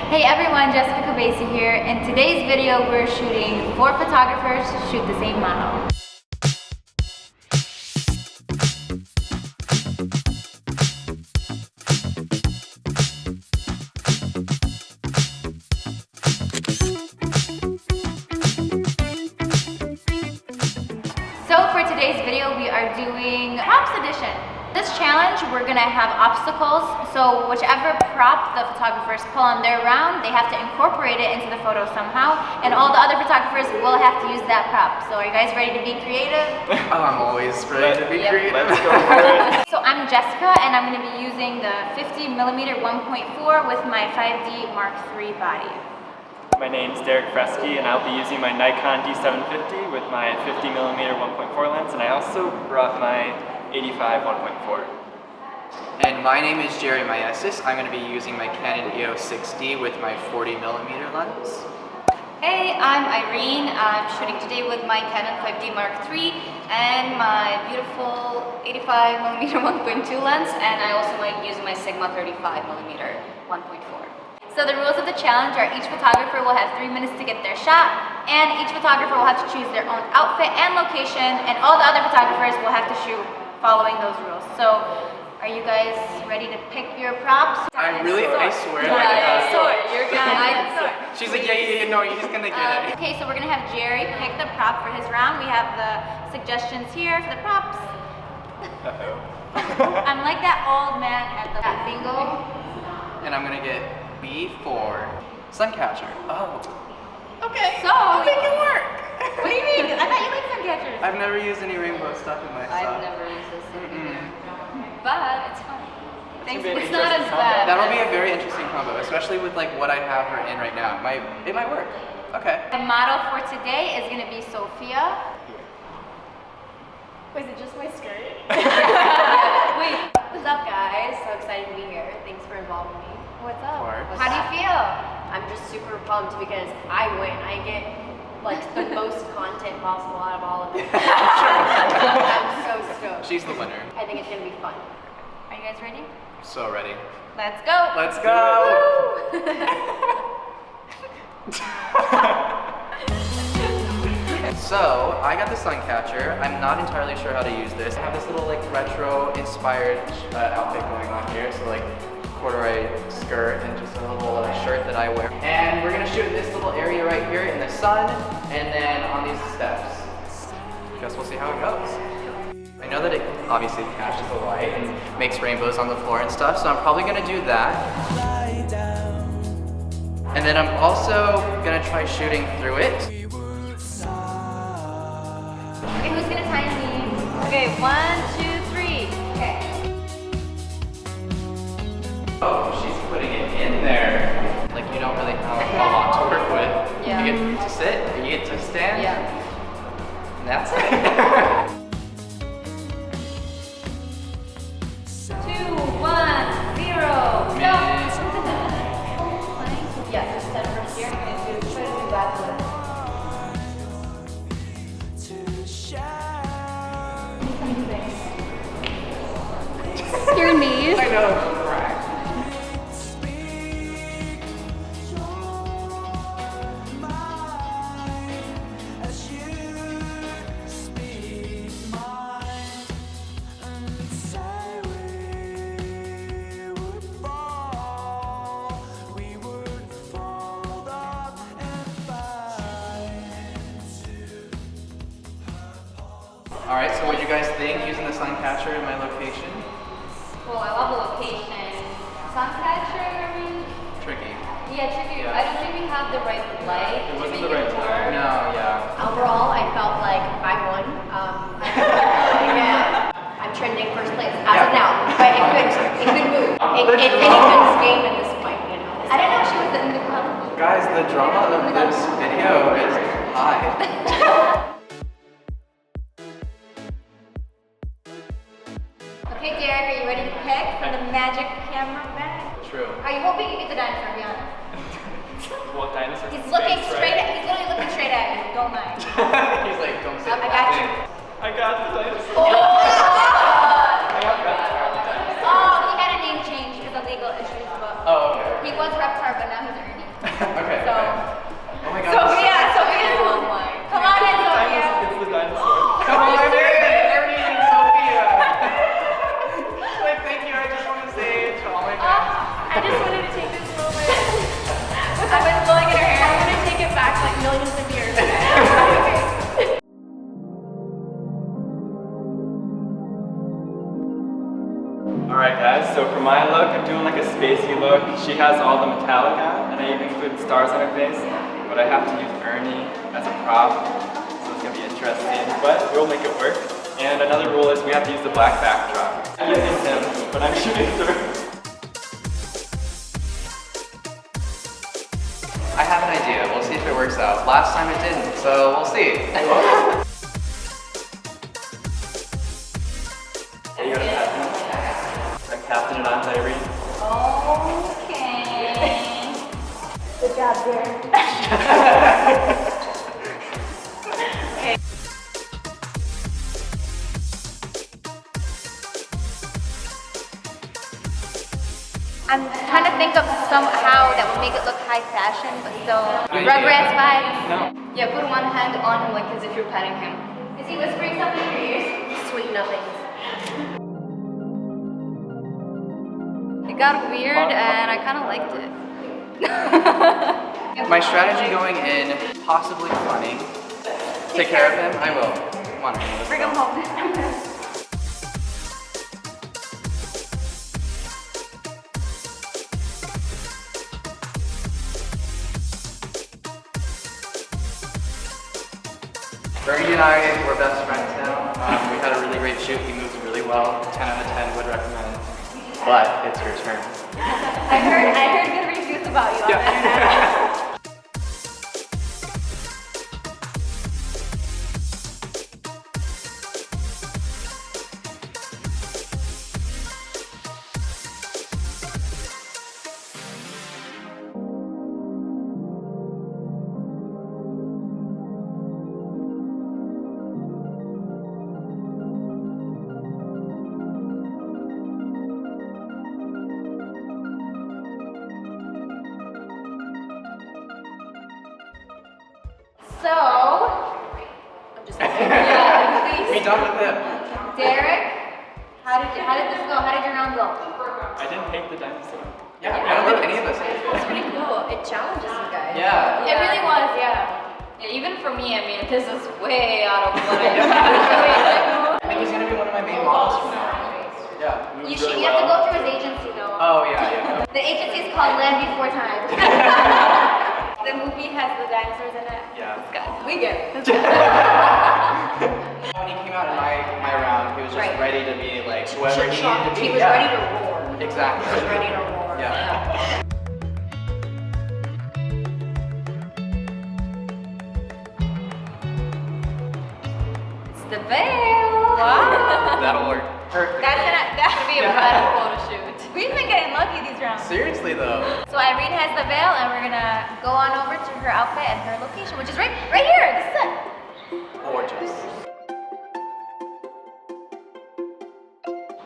Hey everyone, Jessica Cabesi here. In today's video, we're shooting 4 photographers shoot the same model. So for today's video, we are doing props edition. This challenge, we're gonna have obstacles, so whichever prop the photographers pull on their round, they have to incorporate it into the photo somehow, and all the other photographers will have to use that prop. So are you guys ready to be creative? Oh, I'm always ready to be creative. Let's go for it. So I'm Jessica, and I'm gonna be using the 50mm 1.4 with my 5D Mark III body. My name's Derek Fresky, and I'll be using my Nikon D750 with my 50mm 1.4 lens, and I also brought my 85 1.4. And my name is Jerry Myesis. I'm going to be using my Canon EOS 6D with my 40mm lens. Hey, I'm Irene. I'm shooting today with my Canon 5D Mark III and my beautiful 85mm 1.2 lens, and I also might use my Sigma 35mm 1.4. So the rules of the challenge are each photographer will have 3 minutes to get their shot, and each photographer will have to choose their own outfit and location, and all the other photographers will have to shoot following those rules. So are you guys ready to pick your props? I swear. You're gonna She's like, yeah, no, he's going to get it. Okay, so we're gonna have Jerry pick the prop for his round. We have the suggestions here for the props. I'm like that old man at the bingo. And I'm going to get B4 Suncatcher. Oh. Okay, So I'll make it work. What do you mean? I thought you liked sun catchers. I've never used any rainbow stuff in my stuff. I've never used this, but it's fun. Thanks. It's It's not as bad. That'll be a very interesting combo, especially with like what I have her in right now. It might work. Okay. The model for today is gonna be Sophia. Wait, is it just my skirt? Wait, what's up guys? So excited to be here. Thanks for involving me. What's Of up? course. How do you feel? I'm just super pumped because I win. I get like the most content possible out of all of it. I'm so stoked. She's the winner. I think it's gonna be fun. Are you guys ready? So ready. Let's go. Let's go. So I got the Suncatcher. I'm not entirely sure how to use this. I have this little like retro inspired outfit going on here. So like corduroy skirt and just a little shirt that I wear. And we're gonna shoot in this little area right here in the sun and then on these steps. Guess we'll see how it goes. I know that it obviously catches the light and makes rainbows on the floor and stuff, so I'm probably gonna do that. And then I'm also gonna try shooting through it. Okay, who's gonna time me? Okay, 1, 2, 3. Okay. Oh, she's putting it in there. Like you don't really have a lot to work with. Yeah. You get to sit, or you get to stand. Yeah. And that's it. 2, 1, 0. Go. Yeah, just stand first here and try to do that flip. Your knees. I know. Right. All right, so what do you guys think using the Suncatcher in my location? Well, I love the location. Suncatcher, I mean, Tricky. yeah, tricky. Yeah. I don't think we have the right light. It to wasn't make the right it work. time. No, yeah. Overall, I felt like I won. Yeah, I'm trending first place as of now, but it could move. It's anyone's game at this point, you know. I didn't know she was in the club. Guys, the drama of this video is high. Okay, Derek, are you ready to pick from the magic camera bag? True. Are you hoping you get the dinosaur, be honest? What dinosaur? He's looking straight at, he's literally looking straight at you, don't mind. He's like, don't sit. I got you. I got the dinosaur. Oh, I got the dinosaur. he had a name change because of legal issues, but Oh, okay. he was Reptar, but now he's Ernie. she has all the metallic on, and I even included stars on her face. But I have to use Ernie as a prop, so it's gonna be interesting. But we'll make it work. And another rule is we have to use the black backdrop. I'm using him, but I'm shooting through. I have an idea. We'll see if it works out. Last time it didn't, so we'll see. You gotta captain it. I'm captaining it on to Irene. Okay. Good job, Derek. I'm trying to think of somehow that would make it look high fashion, but still Rugrats vibes. No. Yeah, put one hand on him like as if you're patting him. Is he whispering something in your ears? Sweet nothings. It got weird and I kind of liked it. My strategy going in, possibly funny. Take care of him, I will. Come on, let's Bring go. him home. Bernie and I were best friends now. We had a really great shoot. He moves really well. 10 out of 10 would recommend. But it's your turn. I heard good reviews about you on the internet. So, I'm just We done with him. Derek, how did this go? How did your round go? I didn't hate the dinosaur. Yeah, I don't think any of us did. It's pretty cool. It challenges you guys. Yeah. It really was, yeah. Yeah, even for me, I mean, this is way out of what I I think he's gonna be one of my main models from now on. Yeah. Moves You really have to well. go through his agency though. Oh, yeah. The agency is called Land Before Time. The movie has the dinosaurs in it. Yeah. We get it. When he came out in my round, he was just Right. ready to be like whoever he needed to be. He was Yeah. ready to roar. Exactly. He was ready to roar. Yeah. It's the veil. Wow. That'll work. Perfect. That's gonna be a fun photo shoot. We've been getting lucky these rounds. Seriously though. So Irene has the veil, and we're gonna go on over to her outfit and her location, which is right here. This is it. Gorgeous.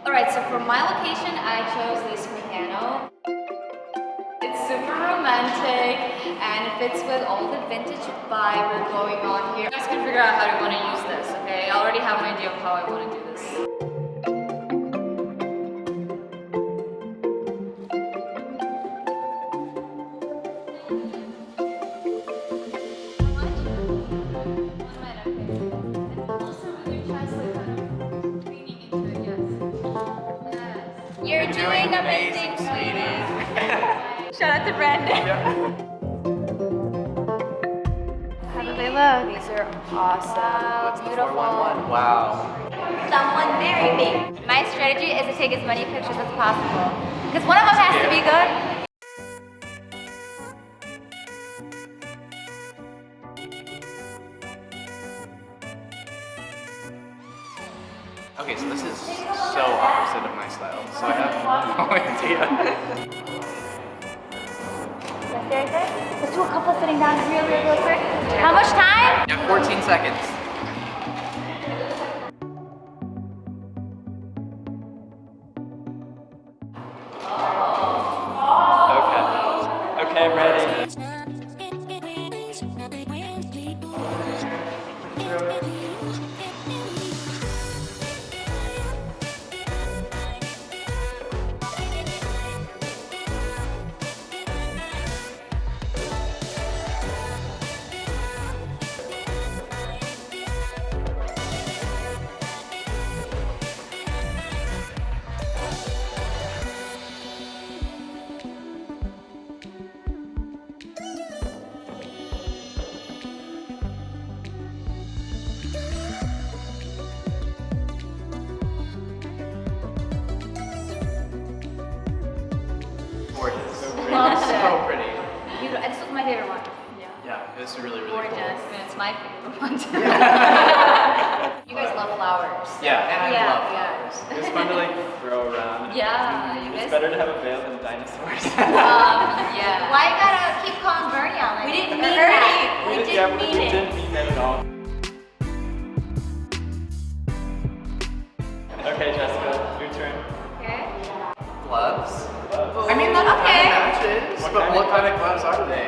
Alright, so for my location, I chose this piano. It's super romantic and it fits with all the vintage vibe we're going on here. You guys can figure out how you want to use this, okay? I already have an idea of how I want to do this. You're doing amazing, sweetie. Shout out to Brandon. How do they look? These are awesome. What's the Beautiful. 411? Wow. Someone marry me. My strategy is to take as many pictures as possible. Because one of them has to be good. Okay, so this is so opposite of my style, so I have no idea. Yes, very good. Let's do a couple sitting down real quick. How much time? You have 14 seconds. Okay. Okay, I'm ready. it was really, really Gorgeous. cool. I mean, it's my favorite one. You guys love flowers. Yeah, and I Yeah, love yeah. flowers. It was fun to like throw around. Yeah, you It's guys. better to have a veil than dinosaurs. Yeah. Why you gotta keep calling Bernie on like We didn't that? mean Ernie. that. We Yeah, didn't we mean it. didn't mean that at all. Okay, Jessica, your turn. Okay. Gloves? Gloves. I mean, that Okay. kind of matches. What But kind what of- kind of gloves are they?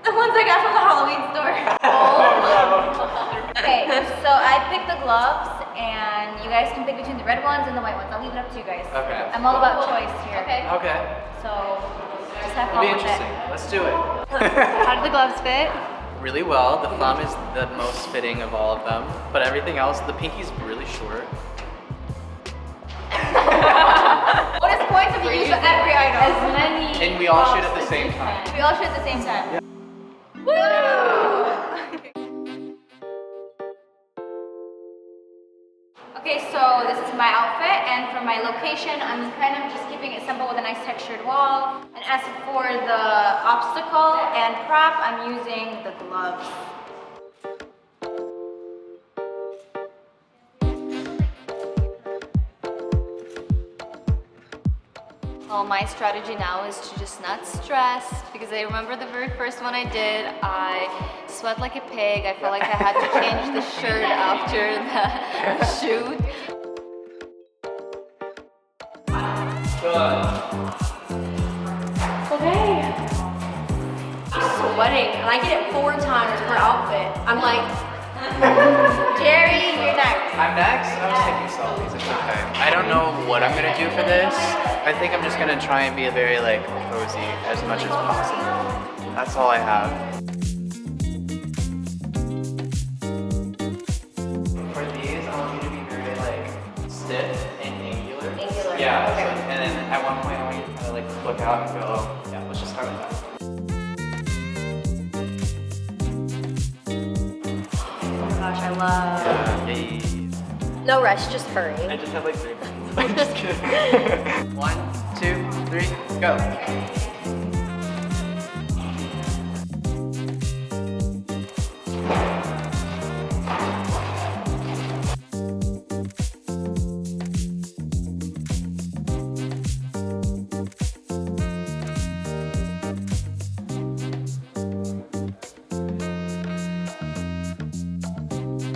The ones I got from the Halloween store. Okay, so I picked the gloves, and you guys can pick between the red ones and the white ones. I'll leave it up to you guys. Okay. I'm all about choice here. Okay. Okay. So just have It'll fun be with interesting. it. Let's do it. How did the gloves fit? Really well. The thumb is the most fitting of all of them, but everything else, the pinky's really short. Bonus points if you use every item. As many. And we all shoot at props the as same you time. can. We all shoot at the same time. Woo! Okay, so this is my outfit, and for my location, I'm kind of just keeping it simple with a nice textured wall. And as for the obstacle and prop, I'm using the gloves. Well, my strategy now is to just not stress because I remember the very first one I did, I sweat like a pig. I felt like I had to change the shirt after the shoot. Good. Okay. I'm sweating, and I get it 4 times per outfit. I'm like, Jerry, you're next. I'm next. I was taking selfies. It's okay. I don't know what I'm gonna do for this. I think I'm just gonna try and be very like cozy as much as possible. That's all I have. For these, I want you to be very like stiff and angular. Angular, Yeah. okay. So, and then at one point, I want you to kind of like look out and go, oh, yeah. Let's just start with that. oh my gosh, I love. Yay. No rush, just hurry. I just have like 3 minutes. I'm just kidding. 1, 2, 3, go.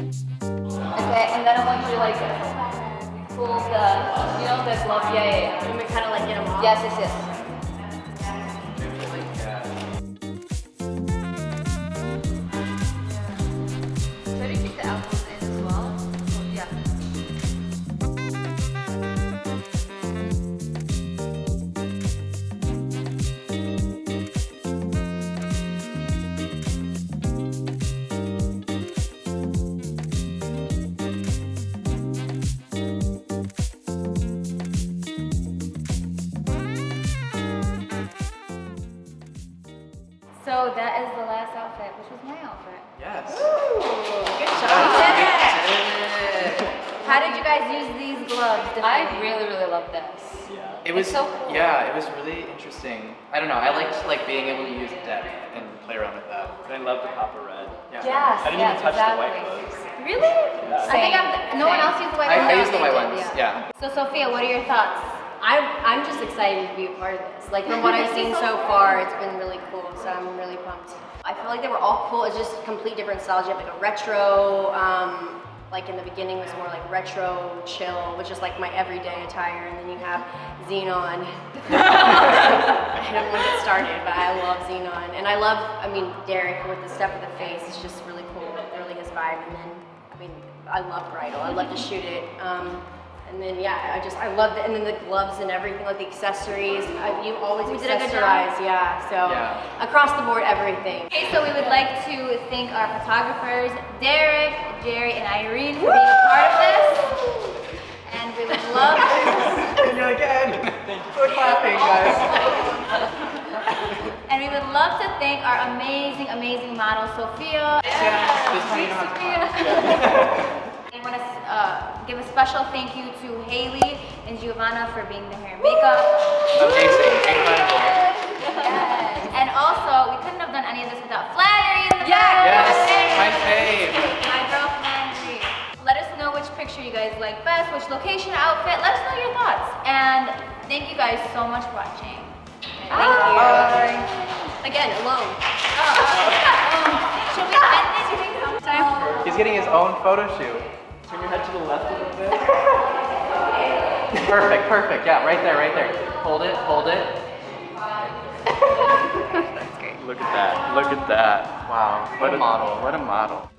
Okay, and then I want you to like pull the, you know, the glove. Yeah, yeah, yeah. Let me kind of like get them off. Yes, yes, yes. Try to keep the elbows in as well. Yeah. So that is the last outfit, which was my outfit. Yes. Good We job. did it! How did you guys use these gloves? I differently? really, really love this. Yeah. It was It's so cool. Yeah, it was really interesting. I don't know. I liked like being able to use depth and play around with that. And I love the copper red. Yeah. Yes, I didn't yes, even touch exactly. the white clothes. Really? Yeah. I think no one Same. else used the white I ones. used the white They ones. did, Yeah. So Sophia, what are your thoughts? I'm just excited to be a part of this. Like from what I've seen so far, it's been really cool. So I'm really pumped. I feel like they were all cool. It's just complete different styles. You have like a retro, like in the beginning was more like retro chill, which is like my everyday attire, and then you have Xenon. I don't want to get started, but I love Xenon, and I love, I mean, Derek with the stuff with the face is just really cool, really his vibe. And then, I mean, I love bridal. I love to shoot it. And then yeah, I love it. And then the gloves and everything, like the accessories. You always We did a good job. accessorize, yeah. So Yeah. across the board, everything. Okay, so we would like to thank our photographers, Derek, Jerry, and Irene for being a part of this. And we would love Again. We're clapping, guys. and we would love to thank our amazing, amazing model, Sophia. Yeah, this time you don't have to. I want to give a special thank you to Haley and Giovanna for being the hair and makeup. Amazing. Incredible. Yes. And also, we couldn't have done any of this without Flan location, outfit. Let us know your thoughts. And thank you guys so much for watching. Thank you. Bye. Again, alone. Should we end this? You think so? He's getting his own photo shoot. Turn your head to the left a little bit. Perfect, perfect. Yeah, right there, right there. Hold it, hold it. Look at that. Look at that. Wow, what a model. What a model.